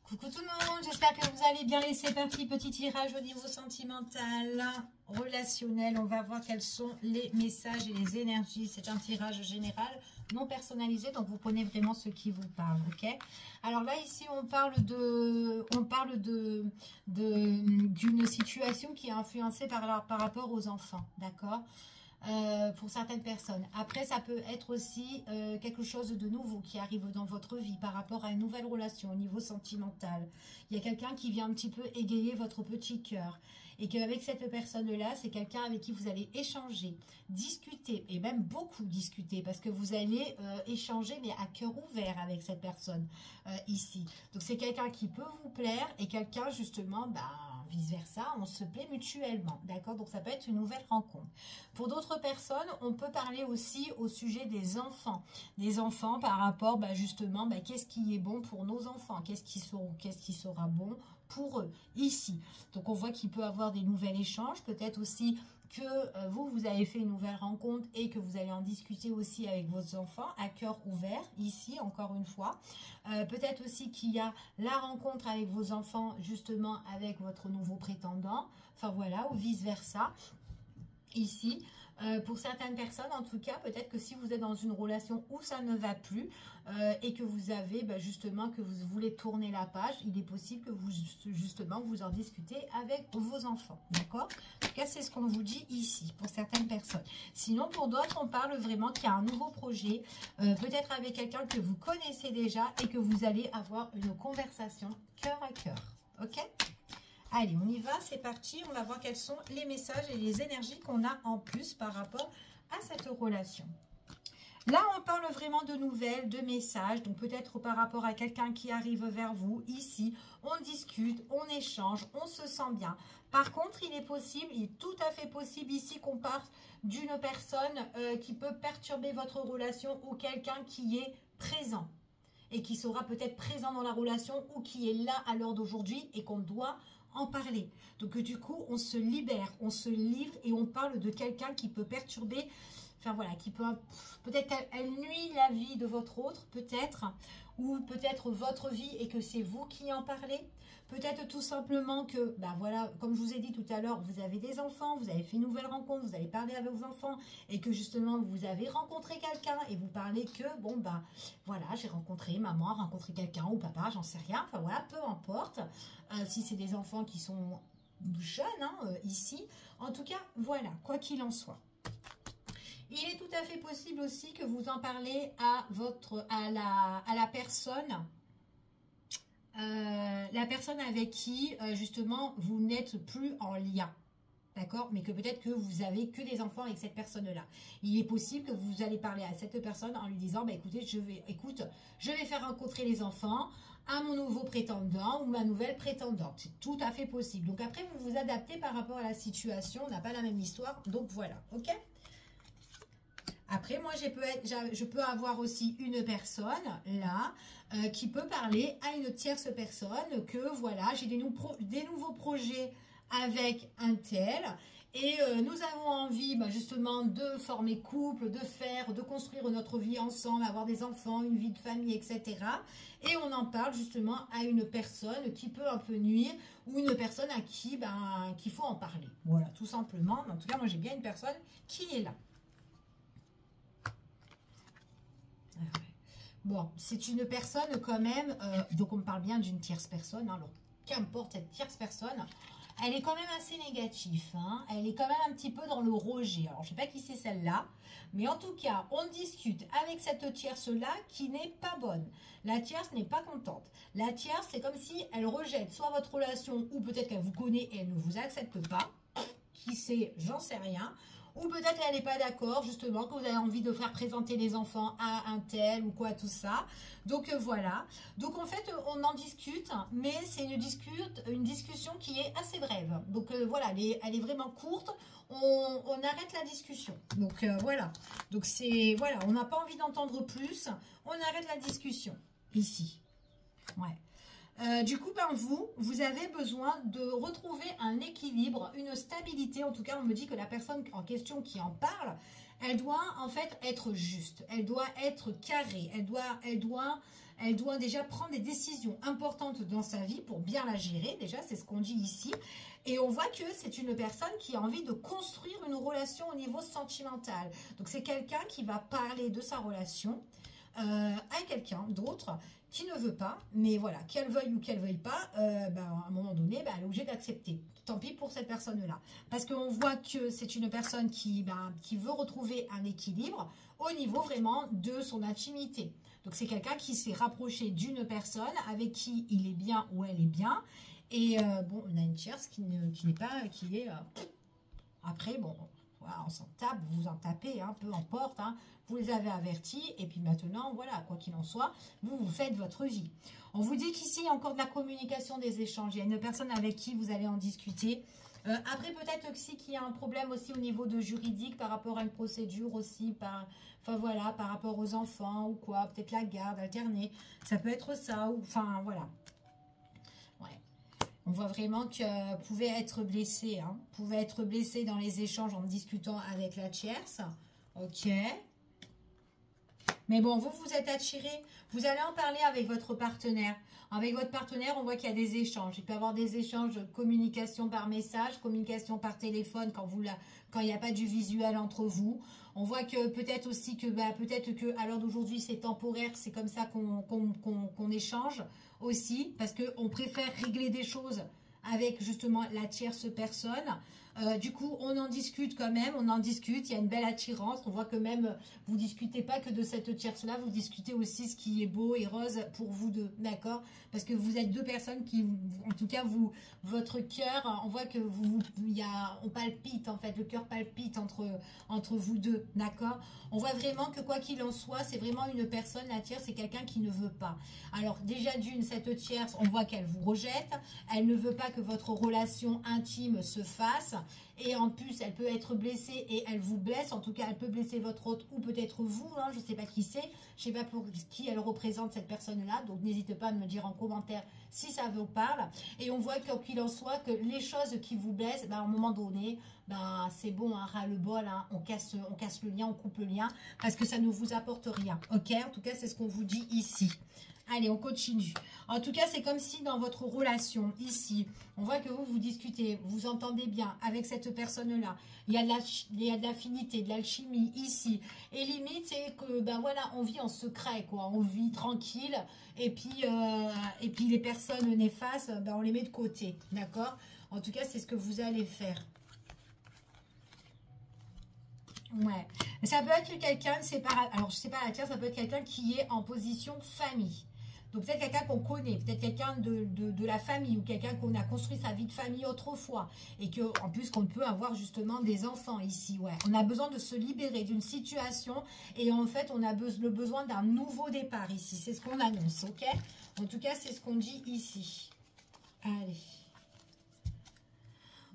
Coucou tout le monde, j'espère que vous allez bien. C'est parti, petit tirage au niveau sentimental, relationnel. On va voir quels sont les messages et les énergies. C'est un tirage général, non personnalisé, donc vous prenez vraiment ce qui vous parle, ok? Alors là, ici, on parle d'une situation qui est influencée par rapport aux enfants, d'accord? Pour certaines personnes. Après, ça peut être aussi quelque chose de nouveau qui arrive dans votre vie par rapport à une nouvelle relation au niveau sentimental. Il y a quelqu'un qui vient un petit peu égayer votre petit cœur. Et qu'avec cette personne-là, c'est quelqu'un avec qui vous allez échanger, discuter, et même beaucoup discuter, parce que vous allez échanger, mais à cœur ouvert avec cette personne ici. Donc, c'est quelqu'un qui peut vous plaire et quelqu'un, justement, vice-versa, on se plaît mutuellement, d'accord? Donc, ça peut être une nouvelle rencontre. Pour d'autres personnes, on peut parler aussi au sujet des enfants. Des enfants par rapport, justement, qu'est-ce qui est bon pour nos enfants? Qu'est-ce qui sera bon pour eux, ici? Donc, on voit qu'il peut avoir des nouvelles échanges. Peut-être aussi que vous avez fait une nouvelle rencontre et que vous allez en discuter aussi avec vos enfants à cœur ouvert, ici, encore une fois. Peut-être aussi qu'il y a la rencontre avec vos enfants, justement, avec votre nouveau prétendant. Enfin, voilà, ou vice-versa. Ici, pour certaines personnes, en tout cas, peut-être que si vous êtes dans une relation où ça ne va plus et que vous avez justement que vous voulez tourner la page, il est possible que vous justement vous en discutez avec vos enfants, d'accord? En tout cas, c'est ce qu'on vous dit ici pour certaines personnes. Sinon, pour d'autres, on parle vraiment qu'il y a un nouveau projet, peut-être avec quelqu'un que vous connaissez déjà et que vous allez avoir une conversation cœur à cœur, ok? Allez, on y va, c'est parti. On va voir quels sont les messages et les énergies qu'on a en plus par rapport à cette relation. Là, on parle vraiment de nouvelles, de messages. Donc, peut-être par rapport à quelqu'un qui arrive vers vous. Ici, on discute, on échange, on se sent bien. Par contre, il est tout à fait possible ici qu'on parte d'une personne qui peut perturber votre relation ou quelqu'un qui est présent. Et qui sera peut-être présent dans la relation ou qui est là à l'heure d'aujourd'hui et qu'on doit en parler. Donc du coup, on se libère, on se livre et on parle de quelqu'un qui peut perturber, enfin voilà, qui peut, peut-être elle nuit la vie de votre autre, peut-être, ou peut-être votre vie et que c'est vous qui en parlez. Peut-être tout simplement que, voilà, comme je vous ai dit tout à l'heure, vous avez des enfants, vous avez fait une nouvelle rencontre, vous avez parlé avec vos enfants et que justement vous avez rencontré quelqu'un et vous parlez que, voilà, j'ai rencontré maman, rencontré quelqu'un ou papa, j'en sais rien, enfin voilà, peu importe, si c'est des enfants qui sont jeunes, ici, en tout cas, voilà, quoi qu'il en soit. Il est tout à fait possible aussi que vous en parlez à la personne avec qui, justement, vous n'êtes plus en lien. D'accord? Mais que peut-être que vous avez que des enfants avec cette personne-là. Il est possible que vous allez parler à cette personne en lui disant, écoutez, je vais faire rencontrer les enfants à mon nouveau prétendant ou ma nouvelle prétendante. C'est tout à fait possible. Donc après, vous vous adaptez par rapport à la situation. On n'a pas la même histoire. Donc voilà. OK? Après, moi, je peux avoir aussi une personne, là, qui peut parler à une tierce personne que, voilà, j'ai des nouveaux projets avec un tel. Et nous avons envie, justement, de former couple, de construire notre vie ensemble, avoir des enfants, une vie de famille, etc. Et on en parle, justement, à une personne qui peut un peu nuire ou une personne à qui, qu'il faut en parler. Voilà, tout simplement. En tout cas, moi, j'ai bien une personne qui est là. Bon, c'est une personne quand même, donc on parle bien d'une tierce personne, alors qu'importe cette tierce personne, elle est quand même assez négative, elle est quand même un petit peu dans le rejet. Alors je ne sais pas qui c'est celle-là, mais en tout cas, on discute avec cette tierce-là qui n'est pas bonne. La tierce n'est pas contente. La tierce, c'est comme si elle rejette soit votre relation, ou peut-être qu'elle vous connaît et elle ne vous accepte pas. Qui sait, j'en sais rien. Ou peut-être qu'elle n'est pas d'accord, justement, que vous avez envie de faire présenter les enfants à un tel ou quoi, tout ça. Donc voilà. Donc en fait, on en discute, mais c'est une discussion qui est assez brève. Donc voilà, elle est vraiment courte. On arrête la discussion. Donc voilà. Donc c'est, voilà, on n'a pas envie d'entendre plus. On arrête la discussion, ici. Ouais. Du coup, vous avez besoin de retrouver un équilibre, une stabilité. En tout cas, on me dit que la personne en question qui en parle, elle doit en fait être juste. Elle doit être carrée. Elle doit elle doit déjà prendre des décisions importantes dans sa vie pour bien la gérer. Déjà, c'est ce qu'on dit ici. Et on voit que c'est une personne qui a envie de construire une relation au niveau sentimental. Donc, c'est quelqu'un qui va parler de sa relation à quelqu'un d'autre qui ne veut pas, mais voilà, qu'elle veuille ou qu'elle veuille pas, à un moment donné, elle est obligée d'accepter. Tant pis pour cette personne-là. Parce qu'on voit que c'est une personne qui veut retrouver un équilibre au niveau vraiment de son intimité. Donc, c'est quelqu'un qui s'est rapproché d'une personne avec qui il est bien ou elle est bien. Et bon, on a une tierce qui n'est pas, qui est... après, bon, voilà, on s'en tape, vous en tapez, hein, peu importe, hein, vous les avez avertis, et puis maintenant, voilà, quoi qu'il en soit, vous faites votre vie. On vous dit qu'ici, il y a encore de la communication, des échanges, il y a une personne avec qui vous allez en discuter. Après, peut-être aussi qu'il y a un problème aussi au niveau de juridique, par rapport à une procédure aussi, enfin voilà, par rapport aux enfants, ou quoi, peut-être la garde alternée, ça peut être ça, ou enfin, voilà. Ouais. On voit vraiment que vous pouvez être blessé, hein. Vous pouvez être blessé dans les échanges en discutant avec la tierce. Ok. Mais bon, vous êtes attiré. Vous allez en parler avec votre partenaire. Avec votre partenaire, on voit qu'il y a des échanges. Il peut y avoir des échanges de communication par message, communication par téléphone quand il n'y a pas du visuel entre vous. On voit que peut-être aussi que, peut-être que à l'heure d'aujourd'hui, c'est temporaire. C'est comme ça qu'on échange aussi. Parce qu'on préfère régler des choses avec justement la tierce personne. Du coup, on en discute quand même, on en discute, il y a une belle attirance. On voit que même, vous ne discutez pas que de cette tierce-là, vous discutez aussi ce qui est beau et rose pour vous deux, d'accord? Parce que vous êtes deux personnes qui, en tout cas, votre cœur, on voit que on palpite en fait, le cœur palpite entre vous deux, d'accord? On voit vraiment que quoi qu'il en soit, c'est vraiment une personne, la tierce, c'est quelqu'un qui ne veut pas. Alors déjà d'une, cette tierce, on voit qu'elle vous rejette, elle ne veut pas que votre relation intime se fasse. Et en plus, elle peut être blessée et elle vous blesse. En tout cas, elle peut blesser votre hôte ou peut-être vous. Hein, je ne sais pas qui c'est. Je ne sais pas pour qui elle représente cette personne-là. Donc, n'hésitez pas à me dire en commentaire si ça vous parle. Et on voit qu'il en soit que les choses qui vous blessent, à un moment donné, c'est bon, hein, ras-le-bol. Hein, on casse le lien, on coupe le lien parce que ça ne vous apporte rien. Ok? En tout cas, c'est ce qu'on vous dit ici. Allez, on continue. En tout cas, c'est comme si dans votre relation, ici, on voit que vous discutez, vous entendez bien avec cette personne-là. Il y a de l'affinité, de l'alchimie ici. Et limite, c'est que, voilà, on vit en secret, quoi. On vit tranquille. Et puis les personnes néfastes, on les met de côté. D'accord? En tout cas, c'est ce que vous allez faire. Ouais. Ça peut être quelqu'un, alors je sais pas la tierce, ça peut être quelqu'un qui est en position famille. Donc peut-être quelqu'un qu'on connaît, peut-être quelqu'un de la famille ou quelqu'un qu'on a construit sa vie de famille autrefois et que en plus qu'on peut avoir justement des enfants ici. Ouais, on a besoin de se libérer d'une situation et en fait on a le besoin d'un nouveau départ ici. C'est ce qu'on annonce, ok? En tout cas, c'est ce qu'on dit ici. Allez.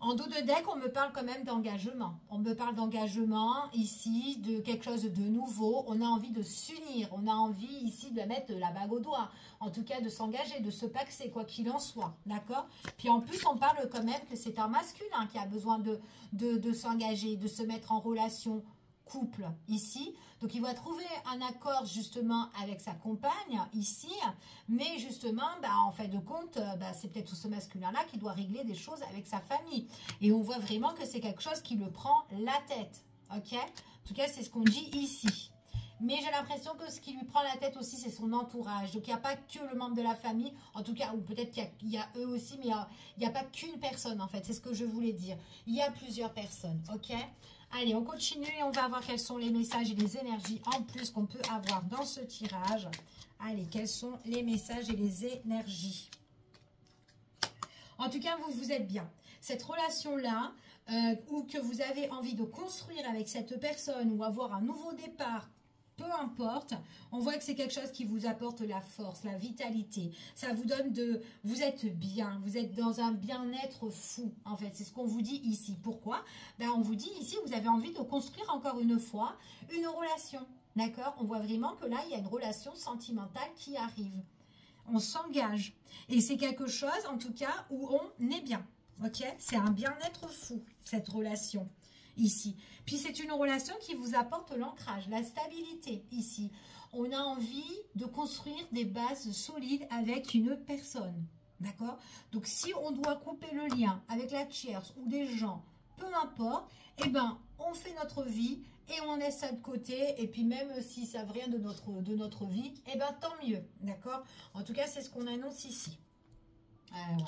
En dos de deck, on me parle quand même d'engagement. On me parle d'engagement ici, de quelque chose de nouveau. On a envie de s'unir. On a envie ici de mettre la bague au doigt. En tout cas, de s'engager, de se paxer, quoi qu'il en soit. D'accord? Puis en plus, on parle quand même que c'est un masculin qui a besoin de s'engager, de se mettre en relation couple ici. Donc, il va trouver un accord justement avec sa compagne ici. Mais justement, en fait de compte, c'est peut-être ce masculin-là qui doit régler des choses avec sa famille. Et on voit vraiment que c'est quelque chose qui le prend la tête. Ok? En tout cas, c'est ce qu'on dit ici. Mais j'ai l'impression que ce qui lui prend la tête aussi, c'est son entourage. Donc, il n'y a pas que le membre de la famille. En tout cas, ou peut-être qu'il y a eux aussi, mais il n'y a pas qu'une personne, en fait. C'est ce que je voulais dire. Il y a plusieurs personnes, ok? Allez, on continue et on va voir quels sont les messages et les énergies en plus qu'on peut avoir dans ce tirage. Allez, quels sont les messages et les énergies? En tout cas, vous êtes bien. Cette relation-là, ou que vous avez envie de construire avec cette personne ou avoir un nouveau départ, peu importe, on voit que c'est quelque chose qui vous apporte la force, la vitalité. Ça vous donne vous êtes bien, vous êtes dans un bien-être fou, en fait. C'est ce qu'on vous dit ici. Pourquoi? On vous dit ici, vous avez envie de construire encore une fois une relation. D'accord? On voit vraiment que là, il y a une relation sentimentale qui arrive. On s'engage. Et c'est quelque chose, en tout cas, où on est bien. Ok? C'est un bien-être fou, cette relation ici. Puis c'est une relation qui vous apporte l'ancrage, la stabilité ici. on a envie de construire des bases solides avec une personne. D'accord? Donc, si on doit couper le lien avec la tierce ou des gens, peu importe, eh ben, on fait notre vie et on laisse ça de côté. Et puis, même si ça vient de notre vie, eh ben, tant mieux. D'accord? En tout cas, c'est ce qu'on annonce ici. Ouais.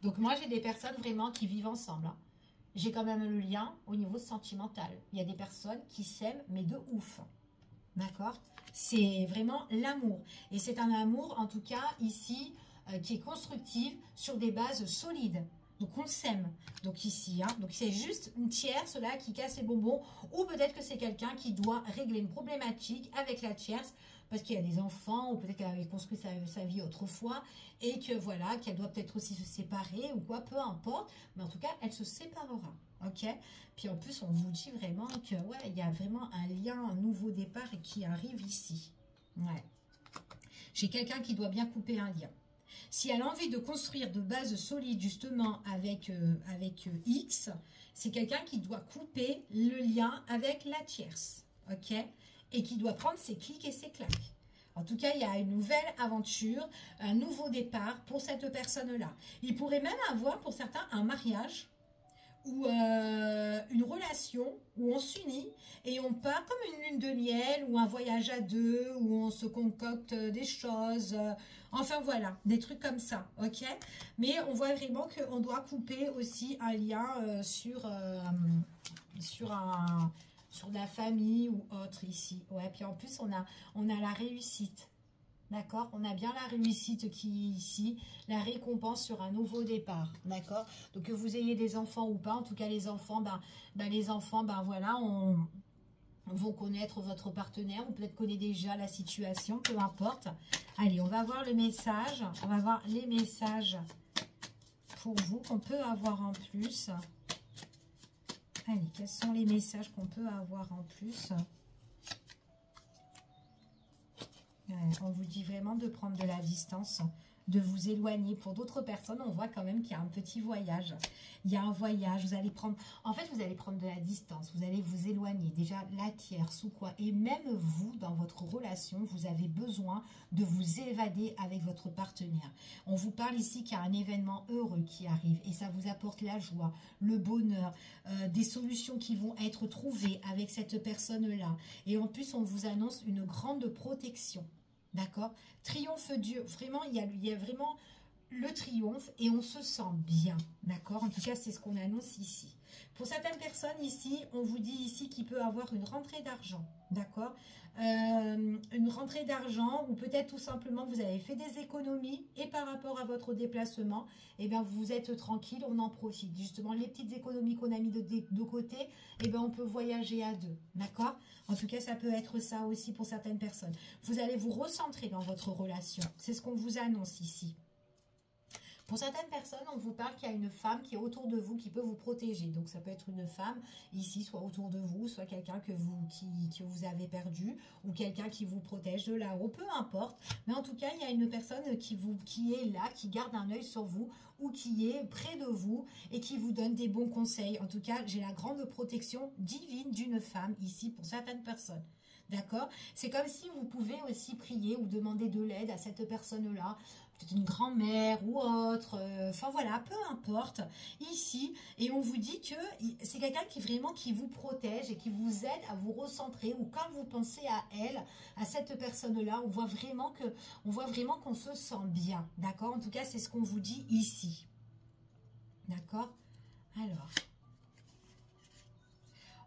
Donc, moi, j'ai des personnes vraiment qui vivent ensemble. Hein. J'ai quand même le lien au niveau sentimental. Il y a des personnes qui s'aiment, mais de ouf. D'accord? C'est vraiment l'amour. Et c'est un amour, en tout cas, ici, qui est constructif sur des bases solides. Donc, on s'aime. Donc, ici, hein, donc c'est juste une tierce, là, qui casse les bonbons. Ou peut-être que c'est quelqu'un qui doit régler une problématique avec la tierce parce qu'il y a des enfants ou peut-être qu'elle avait construit sa vie autrefois et que, voilà, qu'elle doit peut-être aussi se séparer ou quoi, peu importe. Mais en tout cas, elle se séparera. Ok? Puis, en plus, on vous dit vraiment que, ouais, il y a vraiment un lien, un nouveau départ qui arrive ici. Ouais. J'ai quelqu'un qui doit bien couper un lien. Si elle a envie de construire de bases solides justement avec X, c'est quelqu'un qui doit couper le lien avec la tierce, ok? Et qui doit prendre ses clics et ses claques. En tout cas, il y a une nouvelle aventure, un nouveau départ pour cette personne-là. Il pourrait même avoir pour certains un mariage ou une relation où on s'unit et on part comme une lune de miel ou un voyage à deux où on se concocte des choses, enfin voilà, des trucs comme ça, ok? Mais on voit vraiment qu'on doit couper aussi un lien sur la famille ou autre ici. Ouais, puis en plus on a la réussite. D'accord? On a bien la réussite qui est ici, la récompense sur un nouveau départ. D'accord? Donc que vous ayez des enfants ou pas, en tout cas les enfants, voilà, vont connaître votre partenaire, ou peut-être connaît déjà la situation, peu importe. Allez, on va voir le message, on va voir les messages pour vous qu'on peut avoir en plus. Allez, quels sont les messages qu'on peut avoir en plus? On vous dit vraiment de prendre de la distance, de vous éloigner. Pour d'autres personnes, on voit quand même qu'il y a un petit voyage. Il y a un voyage, vous allez prendre... En fait, vous allez prendre de la distance, vous allez vous éloigner. Déjà, la tierce ou quoi. Et même vous, dans votre relation, vous avez besoin de vous évader avec votre partenaire. On vous parle ici qu'il y a un événement heureux qui arrive. Et ça vous apporte la joie, le bonheur, des solutions qui vont être trouvées avec cette personne-là. Et en plus, on vous annonce une grande protection. D'accord? Triomphe Dieu. Vraiment, il y a vraiment le triomphe et on se sent bien. D'accord? En tout cas, c'est ce qu'on annonce ici. Pour certaines personnes ici, on vous dit ici qu'il peut avoir une rentrée d'argent. D'accord? Une rentrée d'argent ou peut-être tout simplement vous avez fait des économies et par rapport à votre déplacement, eh bien vous êtes tranquille, on en profite. Justement, les petites économies qu'on a mis de côté, eh bien on peut voyager à deux. D'accord? En tout cas, ça peut être ça aussi pour certaines personnes. Vous allez vous recentrer dans votre relation. C'est ce qu'on vous annonce ici. Pour certaines personnes, on vous parle qu'il y a une femme qui est autour de vous, qui peut vous protéger. Donc, ça peut être une femme ici, soit autour de vous, soit quelqu'un que vous avez perdu, ou quelqu'un qui vous protège de là-haut, peu importe. Mais en tout cas, il y a une personne qui est là, qui garde un œil sur vous, ou qui est près de vous, et qui vous donne des bons conseils. En tout cas, j'ai la grande protection divine d'une femme ici pour certaines personnes. D'accord? C'est comme si vous pouvez aussi prier ou demander de l'aide à cette personne-là, peut-être une grand-mère ou autre, enfin voilà, peu importe, ici, et on vous dit que c'est quelqu'un qui vous protège et qui vous aide à vous recentrer, ou quand vous pensez à elle, à cette personne-là, on voit vraiment qu'on se sent bien, d'accord? En tout cas, c'est ce qu'on vous dit ici, d'accord? Alors...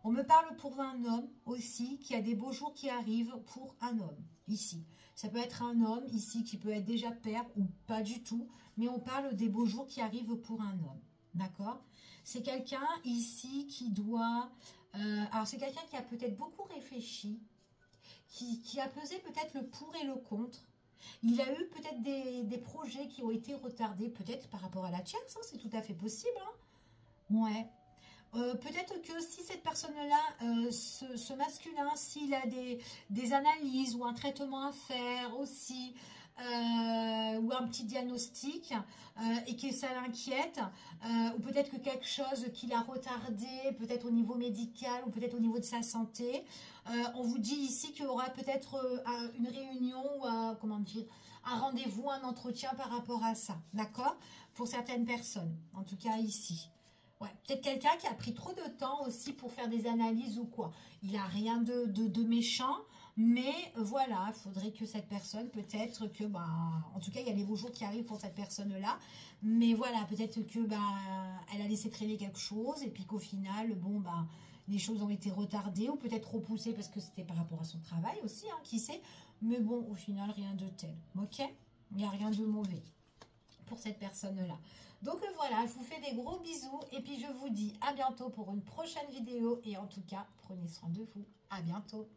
On me parle pour un homme aussi, qui a des beaux jours qui arrivent pour un homme, ici. Ça peut être un homme ici qui peut être déjà père ou pas du tout, mais on parle des beaux jours qui arrivent pour un homme, d'accord? C'est quelqu'un ici qui doit... alors c'est quelqu'un qui a peut-être beaucoup réfléchi, qui a pesé peut-être le pour et le contre. Il a eu peut-être des projets qui ont été retardés, peut-être par rapport à la tierce, hein, c'est tout à fait possible. Hein, ouais. Peut-être que si cette personne-là, ce masculin, s'il a des analyses ou un traitement à faire aussi, ou un petit diagnostic et que ça l'inquiète, ou peut-être que quelque chose qui l'a retardé, peut-être au niveau médical ou peut-être au niveau de sa santé. On vous dit ici qu'il y aura peut-être une réunion ou comment dire, un rendez-vous, un entretien par rapport à ça, d'accord? Pour certaines personnes, en tout cas ici. Ouais, peut-être quelqu'un qui a pris trop de temps aussi pour faire des analyses ou quoi. Il n'a rien de méchant, mais voilà, il faudrait que cette personne, peut-être que, bah, en tout cas, il y a les beaux jours qui arrivent pour cette personne-là, mais voilà, peut-être que, bah, elle a laissé traîner quelque chose, et puis qu'au final, bon, bah, les choses ont été retardées, ou peut-être repoussées parce que c'était par rapport à son travail aussi, hein, qui sait, mais bon, au final, rien de tel, ok? Il n'y a rien de mauvais pour cette personne-là. Donc voilà, je vous fais des gros bisous et puis je vous dis à bientôt pour une prochaine vidéo et en tout cas, prenez soin de vous. À bientôt.